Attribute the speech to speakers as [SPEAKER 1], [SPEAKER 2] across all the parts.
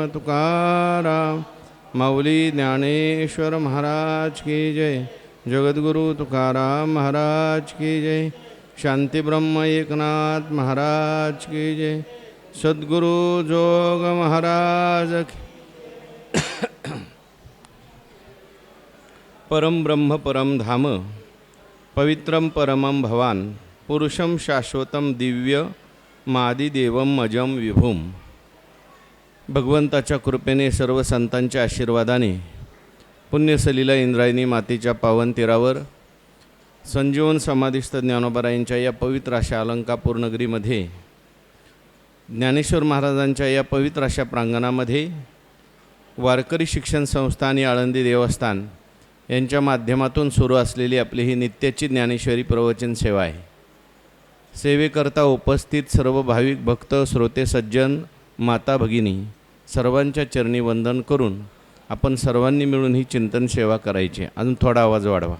[SPEAKER 1] तुकाराम. माऊली ज्ञानेश्वर महाराज की जय. जगद्गुरु तुकाराम महाराज की जय. शांतीब्रह्म एकनाथ महाराज की जय. सद्गुरु जोग महाराज की. परम ब्रह्म परम धाम पवित्रम परमं भवान पुरुषं शाश्वतं दिव्य मादिदेवम अजम विभूम. भगवंताच्या कृपेने सर्व संतांच्या आशीर्वादाने पुण्यसलीला इंद्रायणी मातेच्या पावन तीरावर संजीवन समाधिस्थ ज्ञानोबारायांच्या या पवित्र अशा अलंकापूर नगरीमध्ये ज्ञानेश्वर महाराजांच्या या पवित्र अशा प्रांगणामध्ये वारकरी शिक्षण संस्था आणि आळंदी देवस्थान यांच्या माध्यमातून सुरू असलेली आपली ही नित्याची ज्ञानेश्वरी प्रवचन सेवा आहे. सेवेकरता उपस्थित सर्व भाविक भक्त श्रोते सज्जन माता भगिनी सर्वांच्या चरणी वंदन करून आपण सर्वांनी मिळून ही चिंतन सेवा करायची. अजून थोडा आवाज वाढवा.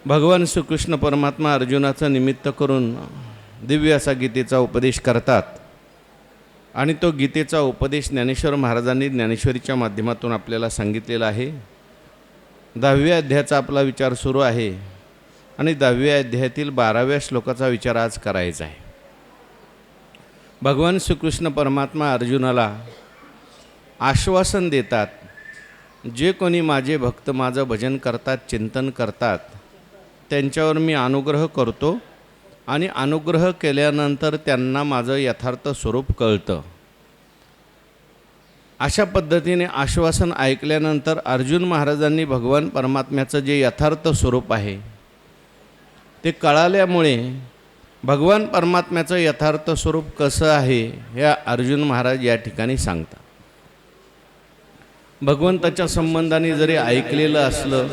[SPEAKER 1] भगवान श्रीकृष्ण परमात्मा अर्जुनाचा निमित्त करून दिव्य असा गीतेचा उपदेश करतात आणि तो गीतेचा उपदेश ज्ञानेश्वर महाराजांनी ज्ञानेश्वरीच्या माध्यमातून आपल्याला सांगितलेला आहे. 10व्या अध्यायाचा आपला विचार सुरू आहे आणि 10व्या अध्यायातील 12व्या श्लोकाचा विचार आज करायचा आहे. भगवान श्रीकृष्ण परमात्मा अर्जुनाला आश्वासन देतात, जे कोणी माझे भक्त माझं भजन करतात चिंतन करतात त्यांच्यावर मी अनुग्रह करतो आणि अनुग्रह केल्यानंतर त्यांना माझं यथार्थ स्वरूप कळतं. अशा पद्धतीने आश्वासन ऐकल्यानंतर अर्जुन महाराजांनी भगवान परमात्म्याचं जे यथार्थ स्वरूप आहे ते कळाल्यामुळे भगवान परमात्म्याचं यथार्थ स्वरूप कसं आहे हे अर्जुन महाराज या ठिकाणी सांगतात. भगवंताच्या संबंधाने जरी ऐकलेलं असलं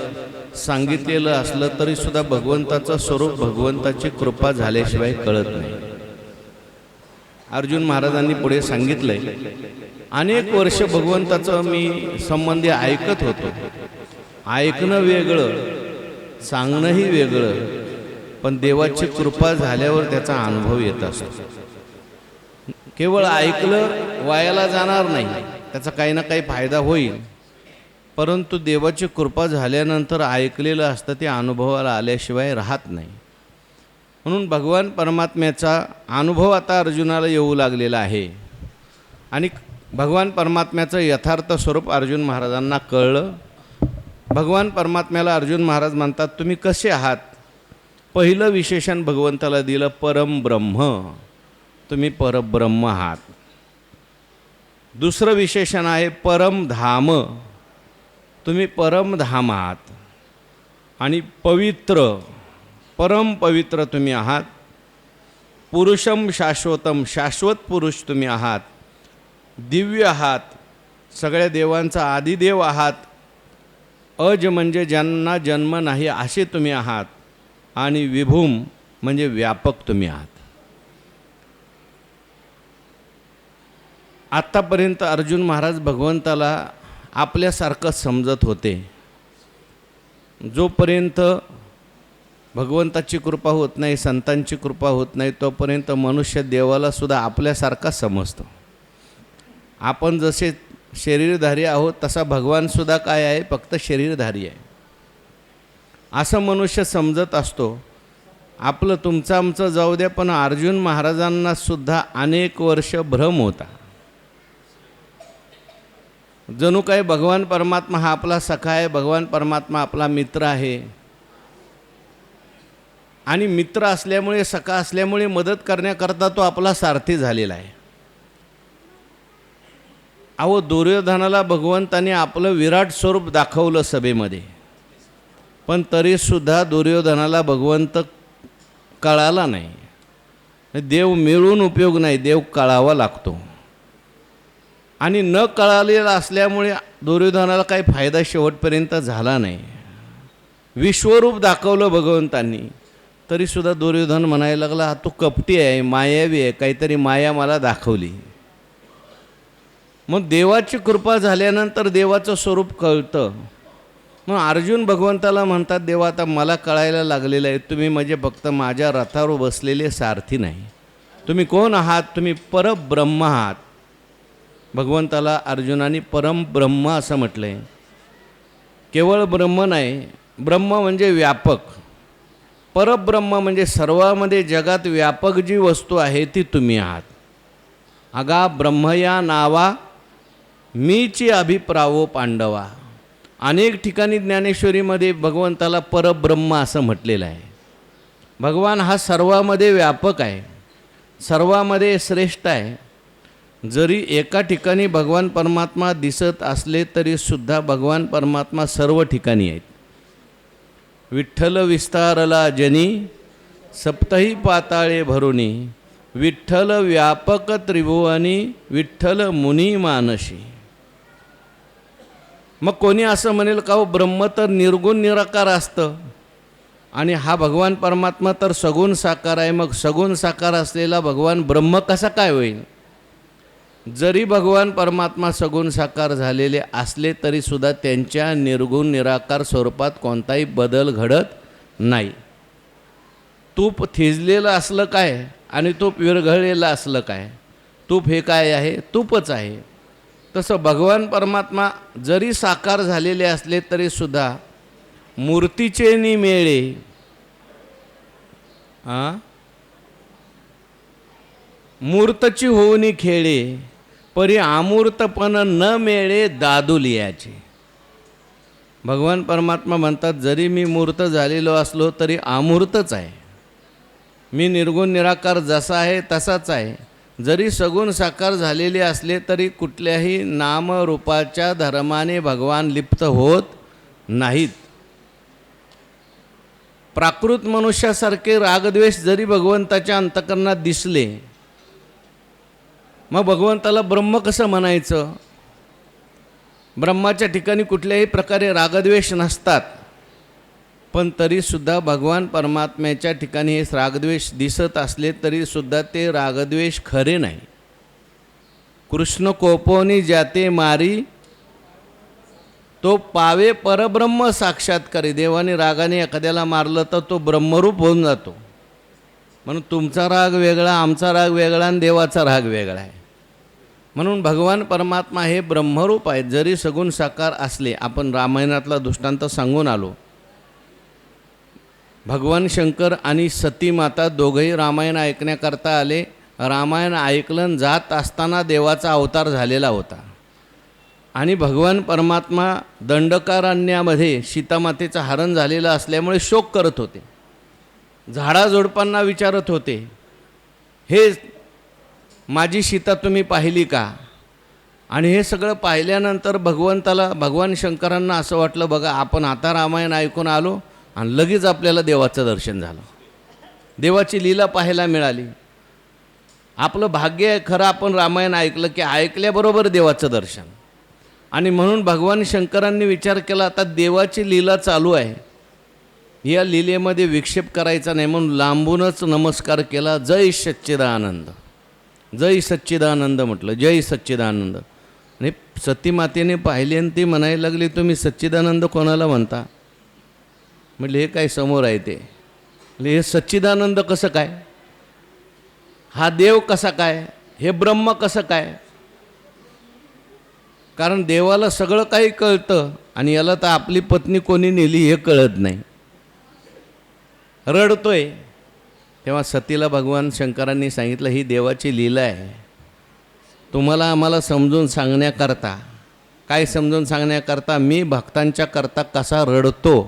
[SPEAKER 1] सांगितलेलं असलं तरीसुद्धा भगवंताचं स्वरूप भगवंताची कृपा झाल्याशिवाय कळत नाही. अर्जुन महाराजांनी पुढे सांगितलंय, अनेक वर्ष भगवंताचं मी संबंधी ऐकत होतो. ऐकणं वेगळं सांगणंही वेगळं, पण देवाची कृपा झाल्यावर त्याचा अनुभव येत असतो. केवळ ऐकलं वायाला जाणार नाही, त्याचा काही ना काही फायदा होईल, परंतु देवाची कृपा झाल्यानंतर ऐकलेलं असतं ते अनुभवाला आल्याशिवाय राहत नाही. म्हणून भगवान परमात्म्याचा अनुभव आता अर्जुनाला येऊ लागलेला आहे आणि भगवान परमात्म्याचं यथार्थ स्वरूप अर्जुन महाराजांना कळलं. भगवान परमात्म्याला अर्जुन महाराज म्हणतात, तुम्ही कसे आहात? पहिलं विशेषण भगवंताला दिलं, परमब्रह्म, तुम्ही परब्रह्म आहात. दुसरं विशेषण आहे परमधाम, तुम्ही परमधाम आहात. आणि पवित्र, परम पवित्र तुम्ही आहात. पुरुषम शाश्वतम, शाश्वत पुरुष तुम्ही आहात. दिव्य आहात, सगळ्या देवांचा आदिदेव आहात. अज म्हणजे ज्यांना जन्म नाही असे तुम्ही आहात. आणि विभूम म्हणजे व्यापक तुम्ही आहात. आत्तापर्यंत अर्जुन महाराज भगवंताला आपल्यासारखं समजत होते. जोपर्यंत भगवंताची कृपा होत नाही, संतांची कृपा होत नाही, तोपर्यंत मनुष्य देवाला सुद्धा आपल्यासारखा समजतो. आपण जसे शरीरधारी आहोत तसा भगवानसुद्धा काय आहे, फक्त शरीरधारी आहे असं मनुष्य समजत असतो. आपलं तुमचं आमचं जाऊ द्या, पण अर्जुन महाराजांना सुद्धा अनेक वर्ष भ्रम होता. जणू काय भगवान परमात्मा हा आपला सखा आहे, भगवान परमात्मा आपला मित्र आहे आणि मित्र असल्यामुळे सखा असल्यामुळे मदत करण्याकरता तो आपला सारथी झालेला आहे. अहो, दुर्योधनाला भगवंताने आपलं विराट स्वरूप दाखवलं सभेमध्ये, पण तरीसुद्धा दुर्योधनाला भगवंत कळाला नाही. देव मिळून उपयोग नाही, देव कळावा लागतो. आणि न कळालेला असल्यामुळे दुर्योधनाला काही फायदा शेवटपर्यंत झाला नाही. विश्वरूप दाखवलं भगवंतांनी, तरीसुद्धा दुर्योधन म्हणायला लागला, हा तू कपटी आहे, मायावी आहे, काहीतरी माया मला दाखवली. मग देवाची कृपा झाल्यानंतर देवाचं स्वरूप कळतं. मग अर्जुन भगवंताला म्हणतात, देवा आता मला कळायला लागलेलं आहे, तुम्ही म्हणजे फक्त माझ्या रथावर बसलेले सारथी नाही. तुम्ही कोण आहात? तुम्ही परब्रह्म आहात. भगवंताला अर्जुनाने परमब्रह्म असं म्हटलं आहे. केवळ ब्रह्म नाही, ब्रह्म म्हणजे व्यापक. परब्रह्म म्हणजे सर्वामध्ये जगात व्यापक जी वस्तू आहे ती तुम्ही आहात. अगा ब्रह्मया नावा मीची अभिप्रावो पांडवा. अनेक ठिकाणी ज्ञानेश्वरीमध्ये भगवंताला परब्रह्म असं म्हटलेलं आहे. भगवान हा सर्वामध्ये व्यापक आहे, सर्वामध्ये श्रेष्ठ आहे. जरी एका ठिकाणी भगवान परमात्मा दिसत असले तरीसुद्धा भगवान परमात्मा सर्व ठिकाणी आहेत. विठ्ठल विस्तारला जनी सप्तही पाताळे भरुनी. विठ्ठल व्यापक त्रिभुवनी विठ्ठल मुनी मानशी. मग कोणी असं म्हणेल का हो ब्रह्म तर निर्गुण निराकार असतं आणि हा भगवान परमात्मा तर सगुण साकार आहे, मग सगुण साकार असलेला भगवान ब्रह्म कसा काय होईल? जरी भगवान परमात्मा सगुण साकार झालेले असले तरीसुद्धा त्यांच्या निर्गुण निराकार स्वरूपात कोणताही बदल घडत नाही. तूप थिजलेलं असलं काय आणि तूप विरघळलेलं असलं काय, तूप हे काय आहे? तूपच आहे. तसं भगवान परमात्मा जरी साकार झालेले असले तरीसुद्धा मूर्तीचे निमेळे मूर्तची होऊनी खेळे परी अमूर्तपण न मेळे दादुलियाचे. भगवान परमात्मा म्हणतात जरी मी मूर्त झालेलो असलो तरी अमूर्तच आहे. मी निर्गुण निराकार जसा आहे तसाच आहे. जरी सगुण साकार झालेले असले तरी कुठल्याही नामरूपाच्या धर्माने भगवान लिप्त होत नाहीत. प्राकृत मनुष्यासारखे रागद्वेष जरी भगवंताच्या अंतःकरणात दिसले, मग भगवंताला ब्रह्म कसं म्हणायचं? ब्रह्माच्या ठिकाणी कुठल्याही प्रकारे रागद्वेष नसतात, पण तरीसुद्धा भगवान परमात्म्याच्या ठिकाणी हे रागद्वेष दिसत असले तरीसुद्धा ते रागद्वेष खरे नाही. कृष्ण कोपोनी जाते मारी तो पावे परब्रह्म साक्षात्कारी. देवाने रागाने एखाद्याला मारलं तर तो ब्रह्मरूप होऊन जातो. म्हणून तुमचा राग वेगळा, आमचा राग वेगळा आणि देवाचा राग वेगळा आहे. म्हणून भगवान परमात्मा हे ब्रह्मरूप आहेत जरी सगुण साकार असले. आपण रामायणातला दृष्टांत सांगून आलो. भगवान शंकर आणि सती माता दोघंही रामायण ऐकण्याकरता आले. रामायण ऐकलं जात असताना देवाचा अवतार झालेला होता आणि भगवान परमात्मा दंडकारण्यामध्ये सीतामातेचं हरण झालेलं असल्यामुळे शोक करत होते. झाडाझुडपांना विचारत होते, हे माझी सीता तुम्ही पाहिली का? आणि हे सगळं पाहिल्यानंतर भगवान शंकरांना असं वाटलं, बघा आपण आता रामायण ऐकून आलो आणि लगेच आपल्याला देवाचं दर्शन झालं, देवाची लीला पाहायला मिळाली. आपलं भाग्य आहे खरं आपण रामायण ऐकलं की ऐकल्याबरोबर देवाचं दर्शन. आणि म्हणून भगवान शंकरांनी विचार केला आता देवाची लीला चालू आहे, या लीलेमध्ये विक्षेप करायचा नाही, म्हणून लांबूनच नमस्कार केला. जय सच्चिदानंद, जय सच्चिदानंद म्हटलं, जय सच्चिदानंद. आणि सतीमातेने पाहिले आणि ती म्हणायला लागली तुम्ही सच्चिदानंद कोणाला म्हणता? म्हटलं हे काय समोर आहे ते. हे सच्चिदानंद कसं काय? हा देव कसा काय? हे ब्रह्म कसं काय? कारण देवाला सगळं काही कळतं आणि याला तर आपली पत्नी कोणी नेली हे कळत नाही. रडतोय. तेव्हा सतीला भगवान शंकरांनी सांगितलं ही देवाची लीला आहे. तुम्हाला आम्हाला समजून सांगण्याकरता, काय समजून सांगण्याकरता, मी भक्तांच्या करता कसा रडतो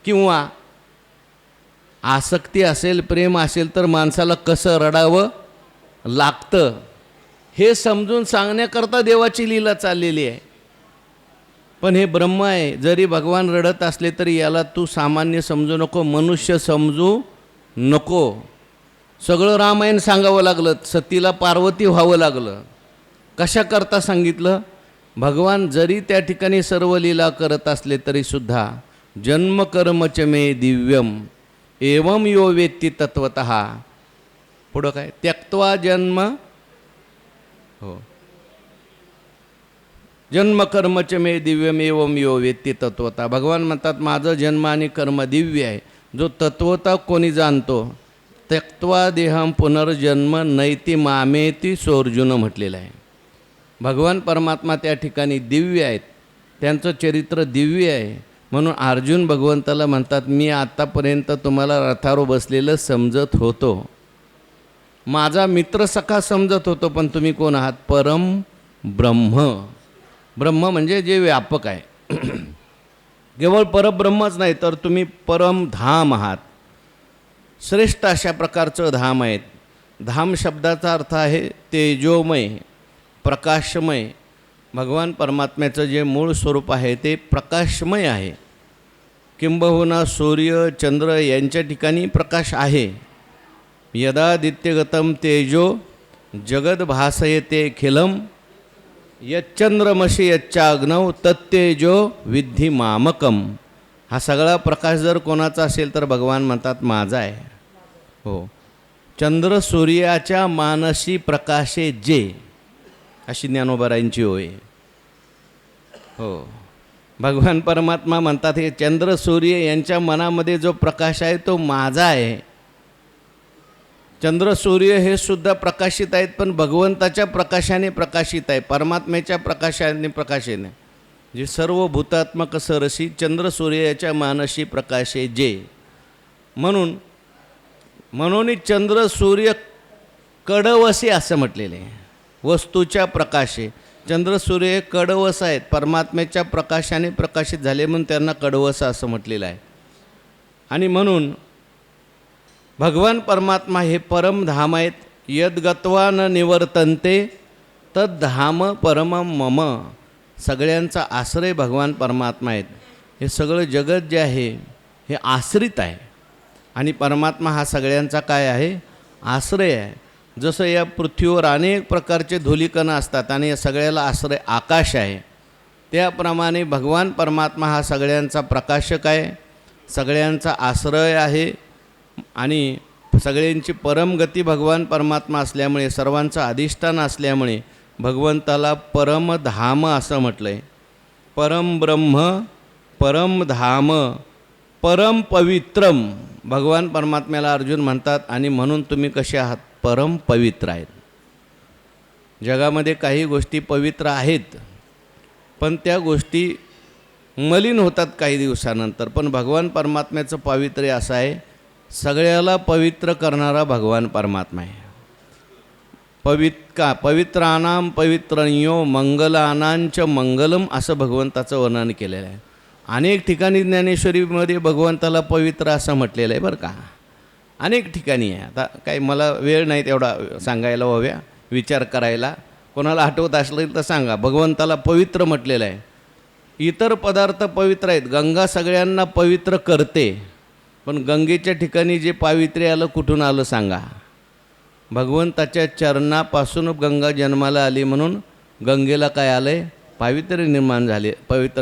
[SPEAKER 1] किंवा आसक्ती असेल, प्रेम असेल तर माणसाला कसं रडावं लागतं हे समजून सांगण्याकरता देवाची लीला चाललेली आहे. पण हे ब्रह्म आहे. जरी भगवान रडत असले तरी याला तू सामान्य समजू नको, मनुष्य समजू नको. सगळं रामायण सांगावं लागलं, सतीला पार्वती व्हावं लागलं. कशाकरता सांगितलं? भगवान जरी त्या ठिकाणी सर्व लीला करत असले तरीसुद्धा जन्मकर्मच मे दिव्यम एवं यो वेत्ती तत्वतः. पुढं काय? त्यक्त्वा जन्म, हो, जन्मकर्मच मे दिव्यम एवं यो वेत्ती तत्वता. भगवान म्हणतात माझं जन्म आणि कर्म दिव्य आहे. जो तत्वता कोणी जाणतो, त्यक्त्वा देहम पुनर्जन्म नैती मामेती सोर्जुन म्हटलेलं आहे. भगवान परमात्मा त्या ठिकाणी दिव्य आहेत, त्यांचं चरित्र दिव्य आहे. म्हणून अर्जुन भगवंताला म्हणतात, मी आत्तापर्यंत तुम्हाला रथावर बसलेलं समजत होतो, माझा मित्र सखा समजत होतो, पण तुम्ही कोण आहात? परम ब्रह्म. ब्रह्म म्हणजे जे व्यापक आहे. केवळ परब्रह्मच नाही, तर तुम्ही परमधाम आहात. श्रेष्ठ अशा प्रकारचं धाम आहेत. धाम शब्दाचा अर्थ आहे तेजोमय, प्रकाशमय. भगवान परमात्म्याचं जे मूळ स्वरूप आहे ते प्रकाशमय आहे. किंबहुना सूर्य चंद्र यांच्या ठिकाणी प्रकाश आहे. यदादित्यगतम तेजो जगद्भासयते खिलम यच्चंद्रमशी यच्चाग्नौ तत्तेजो विद्धी मामकम. हा सगळा प्रकाश जर कोणाचा असेल तर भगवान म्हणतात माझा आहे. हो, चंद्र सूर्याच्या मानसी प्रकाशे जे, अशी ज्ञानोबारायांची होय. हो, भगवान परमात्मा म्हणतात हे चंद्र सूर्य यांच्या मनामध्ये जो प्रकाश आहे तो माझा आहे. चंद्र सूर्य हे सुद्धा प्रकाशित आहेत, पण भगवंताच्या प्रकाशाने प्रकाशित आहे, परमात्म्याच्या प्रकाशाने प्रकाशाने. जे सर्व भूतात्मक सरसी चंद्र सूर्याच्या मानसी प्रकाशे जे. म्हणून चंद्र सूर्य कडवसे असं म्हटलेले आहे. वस्तूच्या प्रकाशे चंद्र सूर्य कडवस आहेत, परमात्म्याच्या प्रकाशाने प्रकाशित झाले म्हणून त्यांना कडवस असं म्हटलेलं आहे. आणि म्हणून भगवान परमात्मा हे परमधाम आहेत. यद्गत्वा न निवर्तन्ते तद्धाम परम मम. सगळ्यांचा आश्रय भगवान परमात्मा आहेत. हे सगळं जगत जे आहे हे आश्रित आहे, आणि परमात्मा हा सगळ्यांचा काय आहे? आश्रय आहे. जसं या पृथ्वीवर अनेक प्रकारचे धूलिकण असतात आणि या सगळ्याला आश्रय आकाश आहे, त्याप्रमाणे भगवान परमात्मा हा सगळ्यांचा प्रकाशक आहे, सगळ्यांचा आश्रय आहे. आणि सगळ्यांची परमगती भगवान परमात्मा असल्यामुळे, सर्वांचं अधिष्ठान असल्यामुळे भगवंताला परमधाम असं म्हटलं आहे. परमब्रह्म, परमधाम, परम पवित्रम. भगवान परमात्म्याला अर्जुन म्हणतात, आणि म्हणून तुम्ही कसे आहात? परम पवित्र आहेत. जगामध्ये काही गोष्टी पवित्र आहेत, पण त्या गोष्टी मलिन होतात काही दिवसानंतर. पण भगवान परमात्म्याचं पावित्र्य असं आहे, सगळ्याला पवित्र करणारा भगवान परमात्मा आहे. पवित्राणाम पवित्रण्यो मंगलानांच मंगलम असं भगवंताचं वर्णन केलेलं आहे. अनेक ठिकाणी ज्ञानेश्वरीमध्ये भगवंताला पवित्र असं म्हटलेलं आहे बरं का, अनेक ठिकाणी आहे. आता काही मला वेळ नाही तेवढा सांगायला हव्या, विचार करायला. कोणाला आठवत असलं तर सांगा. भगवंताला पवित्र म्हटलेलं आहे. इतर पदार्थ पवित्र आहेत. गंगा सगळ्यांना पवित्र करते, पण गंगेच्या ठिकाणी जे पावित्र्य आलं कुठून आलं सांगा? भगवंताच्या चरणापासून गंगा जन्माला आली, म्हणून गंगेला काय आलं आहे? पावित्र्य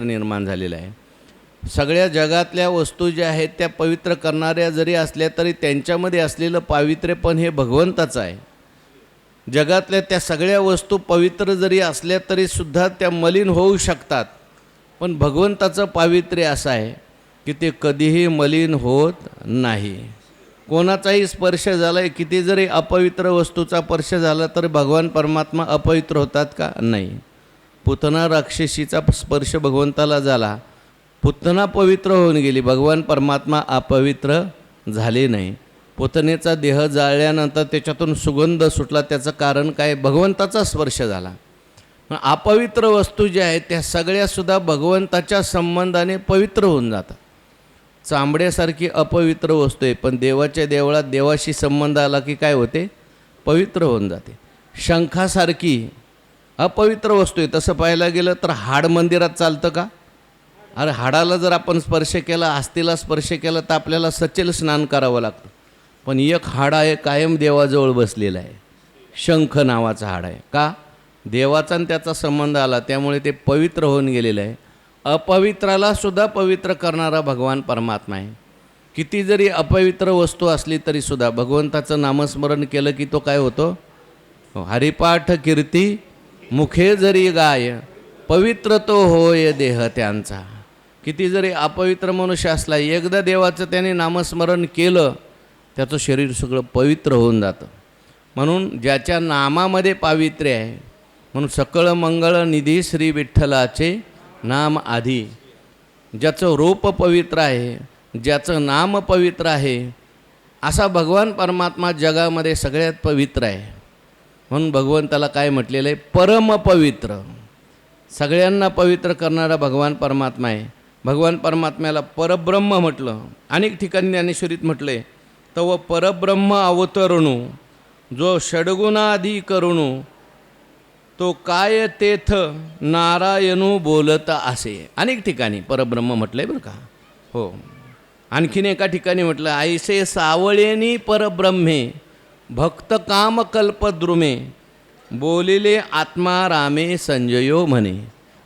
[SPEAKER 1] निर्माण झालेलं आहे. सगळ्या जगातल्या वस्तू ज्या आहेत त्या पवित्र करणाऱ्या जरी असल्या तरी त्यांच्यामध्ये असलेलं पावित्र्य पण हे भगवंताचं आहे. जगातल्या त्या सगळ्या वस्तू पवित्र जरी असल्या तरीसुद्धा त्या मलिन होऊ शकतात, पण भगवंताचं पावित्र्य असं आहे की ते कधीही मलिन होत नाही. कोणाचाही स्पर्श झाला, किती जरी अपवित्र वस्तूचा स्पर्श झाला तर भगवान परमात्मा अपवित्र होतात का? नाही. पुतना राक्षसीचा स्पर्श भगवंताला झाला, पुतना पवित्र होऊन गेली, भगवान परमात्मा अपवित्र झाले नाही. पुतनेचा देह जाळल्यानंतर त्याच्यातून सुगंध सुटला, त्याचं कारण काय? भगवंताचा स्पर्श झाला. अपवित्र वस्तू ज्या आहेत त्या सगळ्यासुद्धा भगवंताच्या संबंधाने पवित्र होऊन जातात. चांबड्यासारखी अपवित्र वस्तू आहे, पण देवाच्या देवळात देवाशी संबंध आला की काय होते? पवित्र होऊन जाते. शंखासारखी अपवित्र वस्तू आहे. तसं पाहायला गेलं तर हाड मंदिरात चालतं का? अरे हाडाला जर आपण स्पर्श केला, अस्थिला स्पर्श केला तर आपल्याला सचेल स्नान करावं लागतं. पण एक हाड आहे कायम देवाजवळ बसलेलं आहे, शंख नावाचं हाड आहे. का? देवाचा आणि त्याचा संबंध आला, त्यामुळे ते पवित्र होऊन गेलेलं आहे. अपवित्राला सुद्धा पवित्र करणारा भगवान परमात्मा आहे. किती जरी अपवित्र वस्तू असली तरीसुद्धा भगवंताचं नामस्मरण केलं की तो काय होतो? हरिपाठ कीर्ती मुखे जरी गाय, पवित्र तो होय देह त्यांचा. किती जरी अपवित्र मनुष्य असला, एकदा देवाचं त्याने नामस्मरण केलं त्याचं शरीर सगळं पवित्र होऊन जातं. म्हणून ज्याच्या नामामध्ये पावित्र्य आहे म्हणून सकळ मंगळ निधी श्री विठ्ठलाचे नाम आधी. ज्याचं रूप पवित्र आहे, ज्याचं नाम पवित्र आहे, असा भगवान परमात्मा जगामध्ये सगळ्यात पवित्र आहे. म्हणून भगवंताला काय म्हटलेलं आहे? परम पवित्र. सगळ्यांना पवित्र करणारा भगवान परमात्मा आहे. भगवान परमात्म्याला परब्रह्म म्हटलं. अनेक ठिकाणी ज्ञानेश्वरीत म्हटलं आहे, तव परब्रह्म अवतरणू जो षडगुणाधी करुणू तो काय तेथ नारायणू बोलत असे. अनेक ठिकाणी परब्रह्म म्हटलं आहे बरं का. हो, आणखीन एका ठिकाणी म्हटलं, ऐसे सावळेनी परब्रह्मे भक्त काम कल्पद्रुमे बोलिले आत्मा रामे संजयो म्हणे.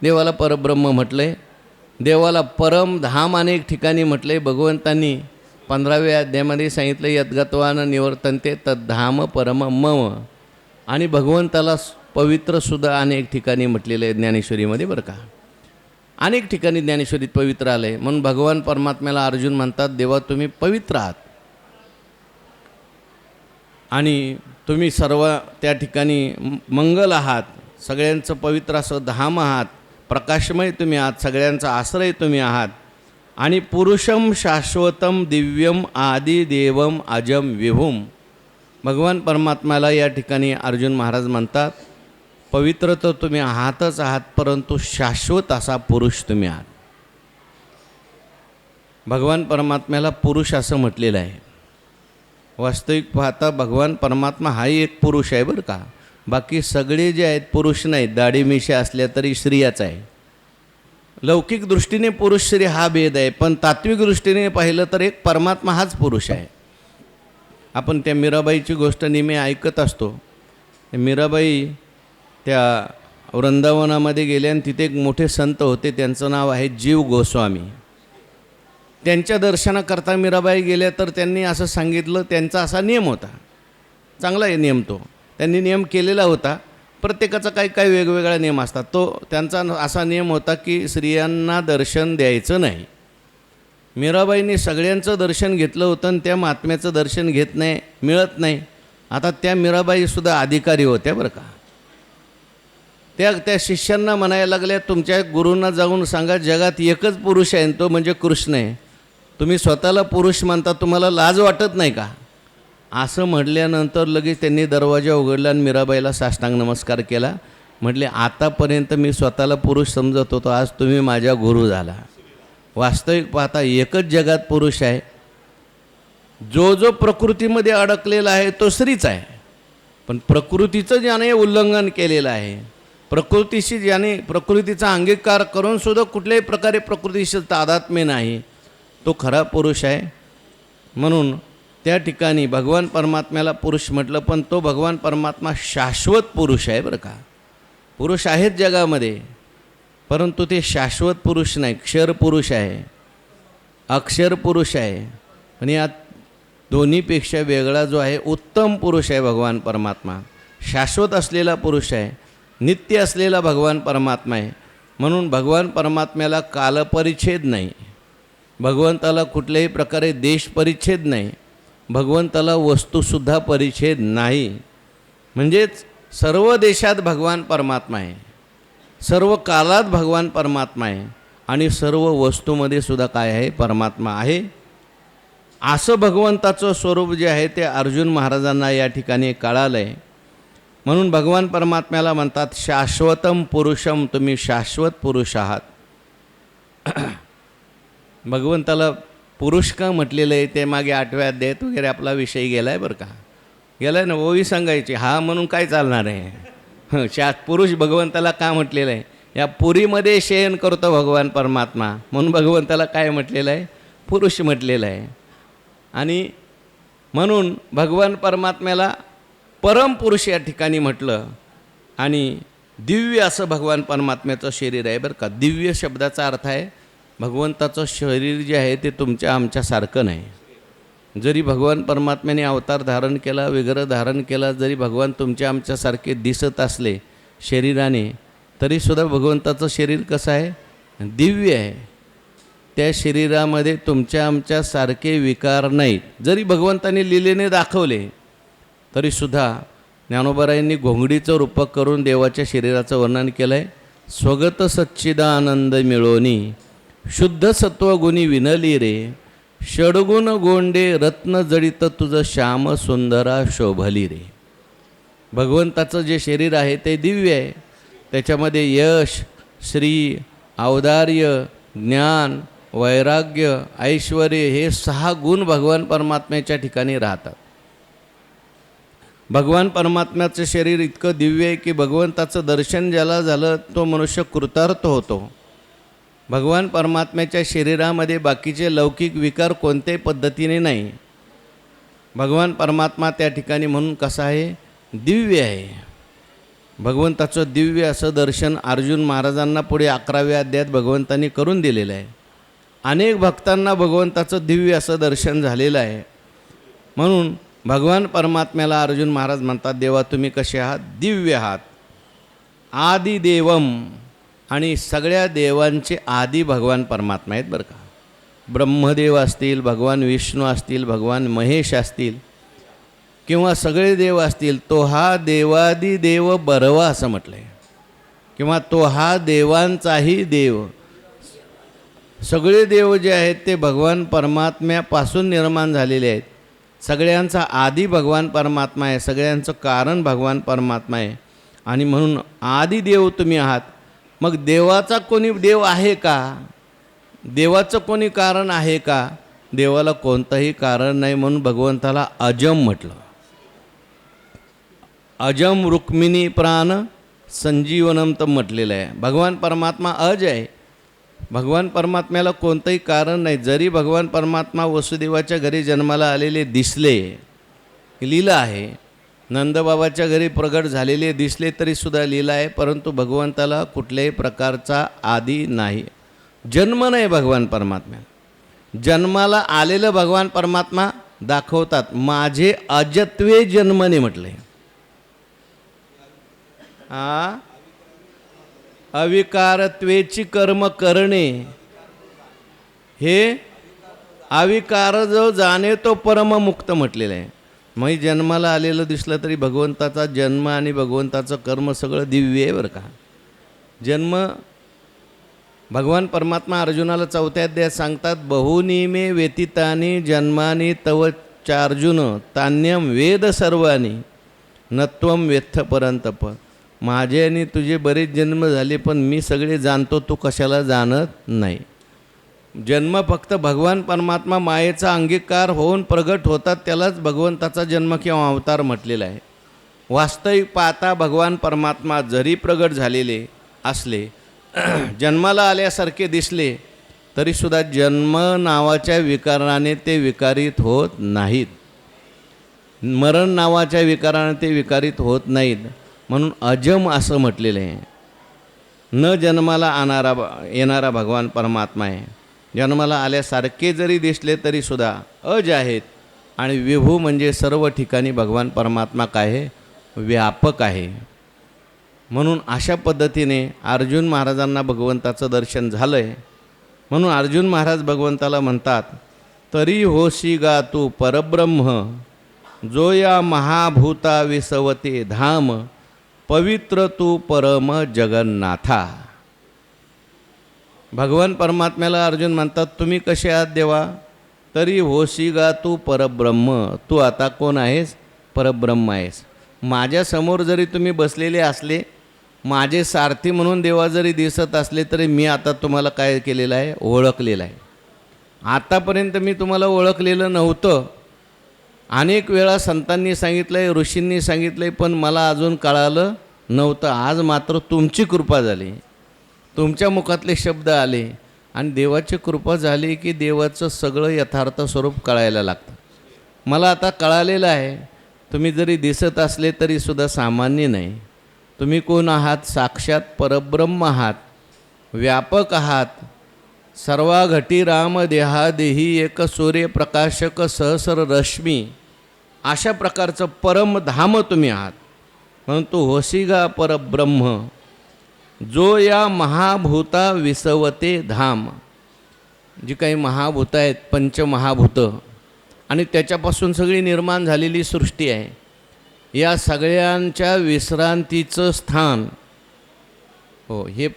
[SPEAKER 1] देवाला परब्रह्म म्हटलंय. देवाला परम धाम अनेक ठिकाणी म्हटलंय. भगवंतांनी 15व्या अध्यायामध्ये सांगितलं, यद्गत्वान निवर्तन्ते तद्धाम परम मम. आणि भगवंताला पवित्रसुद्धा अनेक ठिकाणी म्हटलेलं आहे ज्ञानेश्वरीमध्ये बरं का. अनेक ठिकाणी ज्ञानेश्वरीत पवित्र आलं आहे. म्हणून भगवान परमात्म्याला अर्जुन म्हणतात, देवा तुम्ही पवित्र आहात आणि तुम्ही सर्व त्या ठिकाणी मंगल आहात, सगळ्यांचं पवित्र असं धाम आहात, प्रकाशमय तुम्ही आहात, सगळ्यांचा आश्रय तुम्ही आहात. आणि पुरुषम शाश्वतम दिव्यम आदि देवम अजम विभुम. भगवान परमात्म्याला या ठिकाणी अर्जुन महाराज म्हणतात, पवित्र तर तुम्ही आहातच आहात, परंतु शाश्वत असा पुरुष तुम्ही आहात. भगवान परमात्म्याला पुरुष असं म्हटलेलं आहे. वास्तविक पाहता भगवान परमात्मा हाही एक पुरुष आहे बरं का. बाकी सगळे जे आहेत पुरुष नाहीत. दाढी मिशा असल्या तरी स्त्रियाच आहे. लौकिक दृष्टीने पुरुष स्त्री हा भेद आहे, पण तात्विक दृष्टीने पाहिलं तर एक परमात्मा हाच पुरुष आहे. आपण त्या मीराबाईची गोष्ट नेहमी ऐकत असतो. मीराबाई त्या वृंदावनामध्ये गेल्या आणि तिथे एक मोठे संत होते, त्यांचं नाव आहे जीव गोस्वामी. त्यांच्या दर्शनाकरता मीराबाई गेल्या तर त्यांनी असं सांगितलं, त्यांचा असा नियम होता, चांगला आहे नियम तो, त्यांनी नियम केलेला होता. प्रत्येकाचा काही काही वेगवेगळा नियम असतात. तो त्यांचा असा नियम होता की स्त्रियांना दर्शन द्यायचं नाही. मीराबाईंनी सगळ्यांचं दर्शन घेतलं होतं आणि त्या महात्म्याचं दर्शन घेत नाही, मिळत नाही. आता त्या मीराबाईसुद्धा अधिकारी होत्या बरं का. त्या शिष्यांना म्हणायला लागल्या, तुमच्या गुरूंना जाऊन सांगा जगात एकच पुरुष आहे, तो म्हणजे कृष्ण आहे. तुम्ही स्वतःला पुरुष मानता, तुम्हाला लाज वाटत नाही का? असं म्हटल्यानंतर लगेच त्यांनी दरवाजा उघडला आणि मीराबाईला साष्टांग नमस्कार केला. म्हटले, आतापर्यंत मी स्वतःला पुरुष समजत होतो, आज तुम्ही माझ्या गुरु झाला. वास्तविक पाहता एकच जगात पुरुष आहे. जो जो प्रकृतीमध्ये अडकलेला आहे तो स्त्रीच आहे. पण प्रकृतीचं ज्याने उल्लंघन केलेलं आहे, प्रकृतीशी ज्याने प्रकृतीचा अंगीकार करून सुद्धा कुठल्याही प्रकारे प्रकृतीशी तादात्म्य नाही, तो खरा पुरुष आहे. म्हणून त्या ठिकाणी भगवान परमात्म्याला पुरुष म्हटलं, पण तो भगवान परमात्मा शाश्वत पुरुष आहे बरं का. पुरुष आहेत जगामध्ये, परंतु ते शाश्वत पुरुष नाही, क्षर पुरुष आहे, अक्षर पुरुष आहे. आणि या दोन्हीपेक्षा वेगळा जो आहे उत्तम पुरुष आहे भगवान परमात्मा. शाश्वत असलेला पुरुष आहे, नित्य असलेला भगवान परमात्मा आहे. म्हणून भगवान परमात्म्याला कालपरिच्छेद नाही, भगवंताला कुठल्याही प्रकारे देश परिच्छेद नाही, भगवंताला वस्तूसुद्धा परिच्छेद नाही. म्हणजेच सर्व देशात भगवान परमात्मा आहे, सर्व कालात भगवान परमात्मा आहे आणि सर्व वस्तूमध्ये सुद्धा काय आहे? परमात्मा आहे. असं भगवंताचं स्वरूप जे आहे ते अर्जुन महाराजांना या ठिकाणी कळालं आहे. म्हणून भगवान परमात्म्याला म्हणतात शाश्वतम पुरुषम, तुम्ही शाश्वत पुरुष आहात. भगवंताला पुरुष का म्हटलेलं आहे ते मागे 8व्या अध्यायात वगैरे आपला विषय गेला आहे बरं का. गेला आहे ना, ओवी सांगायची हा म्हणून काय चालणार आहे. पुरुष भगवंताला का म्हटलेलं आहे? या पुरीमध्ये शयन करतो भगवान परमात्मा, म्हणून भगवंताला काय म्हटलेलं आहे? पुरुष म्हटलेलं आहे. आणि म्हणून भगवान परमात्म्याला परम पुरुष या ठिकाणी म्हटलं. आणि दिव्य असं भगवान परमात्म्याचं शरीर आहे बरं का. दिव्य शब्दाचा अर्थ आहे भगवंताचं शरीर जे आहे ते तुमच्या आमच्यासारखं नाही. जरी भगवान परमात्म्याने अवतार धारण केला, विग्रह धारण केला, जरी भगवान तुमच्या आमच्यासारखे दिसत असले शरीराने, तरीसुद्धा भगवंताचं शरीर कसं आहे? दिव्य आहे. त्या शरीरामध्ये तुमच्या आमच्यासारखे विकार नाहीत. जरी भगवंताने लीलेने दाखवले तरीसुद्धा ज्ञानोबारायांनी घोंगडीचं रूपक करून देवाच्या शरीराचं वर्णन केलं आहे. स्वगत सच्चिदानंद मिळोनी शुद्ध सत्वगुणी विनली रे, षडगुण गोंडे रत्न जडित तुझं श्याम सुंदरा शोभली रे. भगवंताचं जे शरीर आहे ते दिव्य आहे. त्याच्यामध्ये यश, श्री, औदार्य, ज्ञान, वैराग्य, ऐश्वर हे 6 गुण भगवान परमात्म्याच्या ठिकाणी राहतात. भगवान परमात्म्याचं शरीर इतकं दिव्य आहे की भगवंताचं दर्शन ज्याला झालं तो मनुष्य कृतार्थ होतो. भगवान परमात्म्याच्या शरीरामध्ये बाकीचे लौकिक विकार कोणत्याही पद्धतीने नाही. भगवान परमात्मा त्या ठिकाणी म्हणून कसा आहे, दिव्य आहे. भगवंताचं दिव्य असं दर्शन अर्जुन महाराजांना पुढे 11व्या अध्यायात भगवंतांनी करून दिलेलं आहे. अनेक भक्तांना भगवंताचं दिव्य असं दर्शन झालेलं आहे. म्हणून भगवान परमात्म्याला अर्जुन महाराज म्हणतात, देवा तुम्ही कसे आहात, दिव्य आहात. आदिदेवम, आणि सगळ्या देवांचे आदी भगवान परमात्मा आहेत बरं का. ब्रह्मदेव असतील, भगवान विष्णू असतील, भगवान महेश असतील किंवा सगळे देव असतील, तो हा देवादी देव बरवा असं म्हटलं आहे. किंवा तो हा देवांचाही देव. सगळे देव जे आहेत ते भगवान परमात्म्यापासून निर्माण झालेले आहेत. सगळ्यांचा आदी भगवान परमात्मा आहे, सगळ्यांचं कारण भगवान परमात्मा आहे. आणि म्हणून आदी देव तुम्ही आहात. मग देवाचा कोणी देव आहे का, देवाचं कोणी कारण आहे का, देवाला कोणतंही कारण नाही. म्हणून भगवंताला अजम म्हटलं. अजम रुक्मिणी प्राण संजीवनम तर म्हटलेलं आहे. भगवान परमात्मा अज आहे. भगवान परमात्म्याला कोणतंही कारण नाही. जरी भगवान परमात्मा वसुदेवाच्या घरी जन्माला आलेले दिसले, लीला आहे. नंदबाबाच्या घरी प्रगट झालेले दिसले तरीसुद्धा लीला आहे. परंतु भगवंताला कुठल्याही प्रकारचा आदी नाही, जन्म नाही भगवान परमात्म्याला. जन्माला आलेलं भगवान परमात्मा दाखवतात. माझे अजत्वे जन्मने म्हटले. अविकारत्वेची कर्म करणे, हे अविकार जो जाणे तो परममुक्त म्हटलेलं आहे. मग जन्माला आलेलं दिसलं तरी भगवंताचा जन्म आणि भगवंताचं कर्म सगळं दिव्य आहे बरं का. जन्म भगवान परमात्मा अर्जुनाला 4थ्या अध्यायात सांगतात, बहुनी मे व्यतीतानी जन्मानी तव चार्जुन तान्यम वेद सर्वानी नत्वम वेत्थ परंतप. माझे आणि तुझे बरेच जन्म झाले पण मी सगळे जाणतो, तू कशाला जाणत नाही. जन्म फक्त भगवान परमात्मा मायेचा अंगीकार होऊन प्रगट होतात त्यालाच भगवंताचा जन्म किंवा अवतार म्हटलेला आहे. वास्तविक पाहता भगवान परमात्मा जरी प्रगट झालेले असले, जन्माला आल्यासारखे दिसले तरीसुद्धा जन्म नावाच्या विकाराने ते विकारित होत नाहीत. मरण नावाच्या विकाराने ते विकारित होत नाहीत. म्हणून अजम असं म्हटलेलं आहे. न जन्माला येणारा भगवान परमात्मा आहे. जन्माला आल्यासारखे जरी दिसले तरीसुद्धा अज आहेत. आणि विभू म्हणजे सर्व ठिकाणी भगवान परमात्मा काय आहे, व्यापक आहे. म्हणून अशा पद्धतीने अर्जुन महाराजांना भगवंताचं दर्शन झालं आहे. म्हणून अर्जुन महाराज भगवंताला म्हणतात, तरी होशी गा तू परब्रह्म, जो या महाभूता विसवते धाम, पवित्र तू परम जगन्नाथा. भगवान परमात्म्याला अर्जुन म्हणतात, तुम्ही कसे आहात देवा, तरी होशी गा तू परब्रह्म. तू आता कोण आहेस, परब्रह्म आहेस. माझ्यासमोर जरी तुम्ही बसलेले असले, माझे सारथी म्हणून देवा जरी दिसत असले तरी मी आता तुम्हाला काय केलेलं आहे, ओळखलेलं आहे. आतापर्यंत मी तुम्हाला ओळखलेलं नव्हतं. अनेक वेळा संतांनी सांगितलं आहे, ऋषींनी सांगितलं आहे, पण मला अजून कळालं नव्हतं. आज मात्र तुमची कृपा झाली, तुमच्या मुखातले शब्द आले आणि देवाची कृपा झाली की देवाचं सगळं यथार्थ स्वरूप कळायला लागतं. मला आता कळालेलं आहे. तुम्ही जरी दिसत असले तरीसुद्धा सामान्य नाही. तुम्ही कोण आहात, साक्षात परब्रह्म आहात, व्यापक आहात. सर्वा घटी राम देहादेही एक सूर्यप्रकाशक सहस्र रश्मी, अशा प्रकारचं परमधाम तुम्ही आहात. म्हणून तू होशिगा परब्रह्म, जो या महाभूता विसवते धाम. जी काही महाभूतं आहेत, पंचमहाभूतं, आणि त्याच्यापासून सगळी निर्माण झालेली सृष्टी आहे. या सगळ्यांच्या विश्रांतीचं स्थान. हो, हे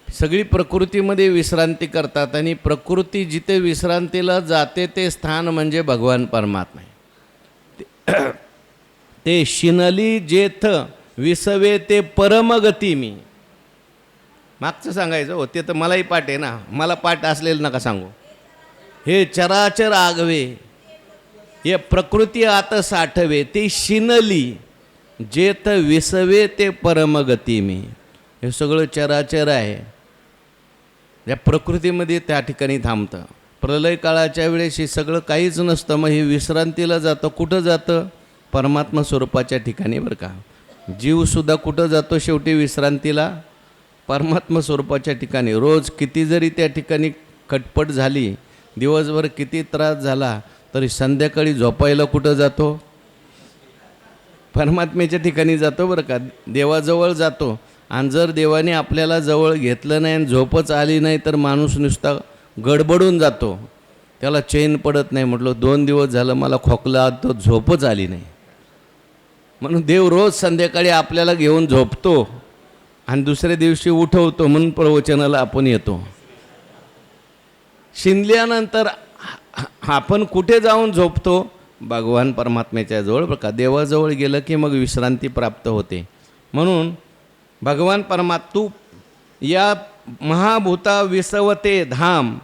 [SPEAKER 1] सगळी प्रकृतीमध्ये विश्रांती करतात आणि प्रकृती जिथे विश्रांतीला जाते ते स्थान म्हणजे भगवान परमात्मा आहे. ते शिनली जेथ विसवे ते परमगती मी. मागचं सांगायचं हो, ते तर मलाही पाठ आहे ना, मला पाठ असलेलं नका सांगू. हे चराचर आगवे हे प्रकृती आत साठवे ते शिनली जेथ विसवे ते परमगती मी. हे सगळं चराचर आहे, या प्रकृतीमध्ये त्या ठिकाणी थांबतं. प्रलय काळाच्या वेळेस हे सगळं काहीच नसतं, मग हे विश्रांतीला जातं. कुठं जातं? परमात्मा स्वरूपाच्या ठिकाणी बरं का. जीवसुद्धा कुठं जातो शेवटी विश्रांतीला? परमात्मा स्वरूपाच्या ठिकाणी. रोज किती जरी त्या ठिकाणी खटपट झाली, दिवसभर किती त्रास झाला, तरी संध्याकाळी झोपायला कुठं जातो? परमात्म्याच्या ठिकाणी जातो बरं का, देवाजवळ जातो. आणि जर देवाने आपल्याला जवळ घेतलं नाही आणि झोपच आली नाही तर माणूस नुसता गडबडून जातो, त्याला चैन पडत नाही. म्हटलं 2 दिवस झालं मला खोकला, तो झोपच आली नाही. म्हणून देव रोज संध्याकाळी आपल्याला घेऊन झोपतो आणि दुसऱ्या दिवशी उठवतो, म्हणून प्रवचनाला आपण येतो. शिनल्यानंतर आपण कुठे जाऊन झोपतो? भगवान परमात्म्याच्या जवळ बरं का. देवाजवळ गेलं की मग विश्रांती प्राप्त होते. म्हणून भगवान तू या महाभूता विसवते धाम,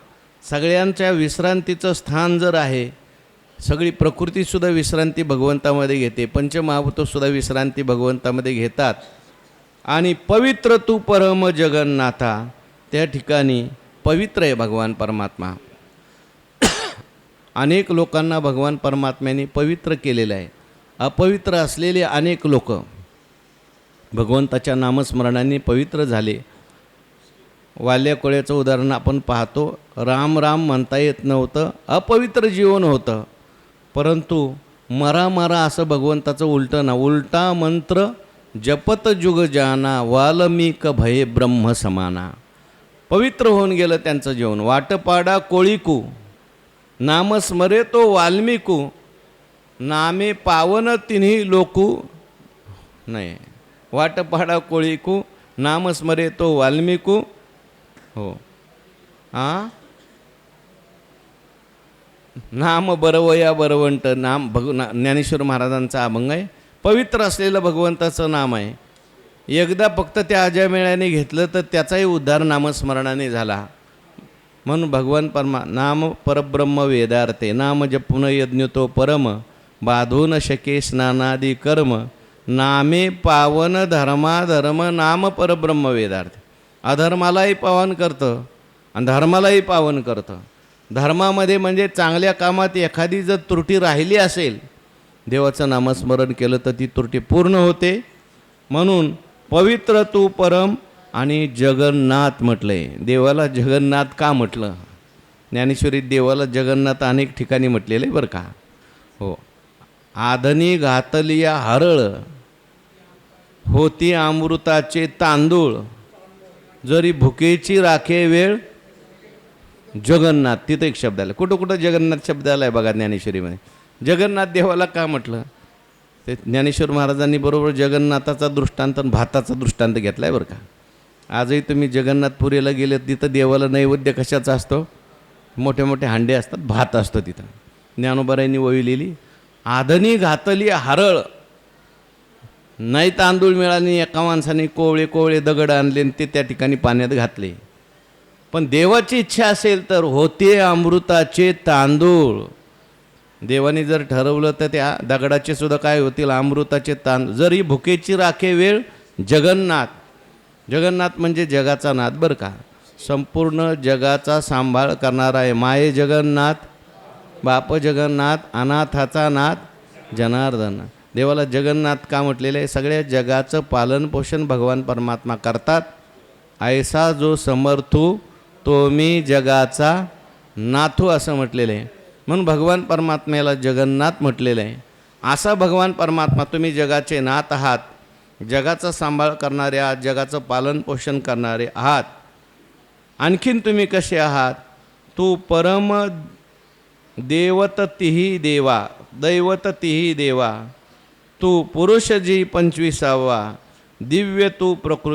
[SPEAKER 1] सगळ्यांच्या विश्रांतीचं स्थान जर आहे. सगळी प्रकृतीसुद्धा विश्रांती भगवंतामध्ये घेते, पंचमहाभूतसुद्धा विश्रांती भगवंतामध्ये घेतात. आणि पवित्र तू परम जगन्नाथा, त्या ठिकाणी पवित्र आहे भगवान परमात्मा. अनेक लोकांना भगवान परमात्म्याने पवित्र केलेलं आहे. अपवित्र असलेले अनेक लोक भगवंताच्या नामस्मरणाने पवित्र झाले. वाल्या कोळ्याचं उदाहरण आपण पाहतो. राम राम म्हणता येत नव्हतं, अपवित्र जीवन होतं. परंतु मरा मरा असं भगवंताचं उलटं ना, उलटा मंत्र जपत जुग जाना वाल्मिक भये ब्रह्म समाना. पवित्र होऊन गेलं त्यांचं जीवन. वाटपाडा कोळीकू नामस्मरे तो वाल्मिकू, नामे पावन तिन्ही लोकू. नाही, वाटपाडा कोळीकू नामस्मरे तो वाल्मिकू. हो, नाम बरवया बरवंट. नाम ज्ञानेश्वर महाराजांचा अभंग आहे. पवित्र असलेलं भगवंताचं नाम आहे. एकदा फक्त त्या अजामेळ्याने घेतलं तर त्याचाही उद्धार नामस्मरणाने झाला. म्हणून भगवान नाम परब्रह्म वेदार्थे, नाम जपुन यज्ञ तो परम, बाधू न शके स्नानादी कर्म, नामे पावन धर्माधर्म नाम परब्रह्म वेदार्थ. अधर्मालाही पावन करतं आणि धर्मालाही पावन करतं. धर्मामध्ये म्हणजे चांगल्या कामात एखादी जर त्रुटी राहिली असेल, देवाचं नामस्मरण केलं तर ती त्रुटी पूर्ण होते. म्हणून पवित्र तू परम आणि जगन्नाथ म्हटलं आहे. देवाला जगन्नाथ का म्हटलं? ज्ञानेश्वरीत देवाला जगन्नाथ अनेक ठिकाणी म्हटलेलं आहे बरं का. हो, आधनी घातलिया हरळ होती अमृताचे तांदूळ, जरी भुकेची राखे वेळ जगन्नाथ. तिथं एक शब्द आला. कुठं कुठं जगन्नाथ शब्द आला आहे बघा ज्ञानेश्वरीमध्ये. जगन्नाथ देवाला का म्हटलं? ते ज्ञानेश्वर महाराजांनी बरोबर जगन्नाथाचा दृष्टांत आणि भाताचा दृष्टांत घेतला आहे बरं का. आजही तुम्ही जगन्नाथपुरीला गेले तिथं देवाला नैवेद्य कशाचा असतो? मोठे मोठे हांडे असतात, भात असतो तिथं. ज्ञानोबारायांनी वही लिहिली, आधनी घातली हरळ, नाही तांदूळ मिळाले, एका माणसाने कोवळे कोवळे दगड आणले आणि ते त्या ठिकाणी पाण्यात घातले. पण देवाची इच्छा असेल तर होते अमृताचे तांदूळ. देवाने जर ठरवलं तर त्या दगडाचे सुद्धा काय होतील? अमृताचे तांदूळ. जरी भुकेची राखे वेळ जगन्नाथ. जगन्नाथ म्हणजे जगाचा नाथ बरं का. संपूर्ण जगाचा सांभाळ करणारा आहे. माये जगन्नाथ, बाप जगन्नाथ, अनाथाचा नाथ जनार्दन. देवाला जगन्नाथ का म्हटलेलं आहे? सगळ्या जगाचं पालनपोषण भगवान परमात्मा करतात. ऐसा जो समर्थू तो मी जगाचा नाथू असं म्हटलेलं आहे. म्हणून भगवान परमात्म्याला जगन्नाथ म्हटलेलं आहे. असा भगवान परमात्मा, तुम्ही जगाचे नाथ आहात, जगाचा सांभाळ करणारे आहात, जगाचं पालनपोषण करणारे आहात. आणखीन तुम्ही कसे आहात? तू परम देवत तिही देवा, दैवत तिही देवा. तू पुरुष जी 25वा, दिव्य तू प्रकृती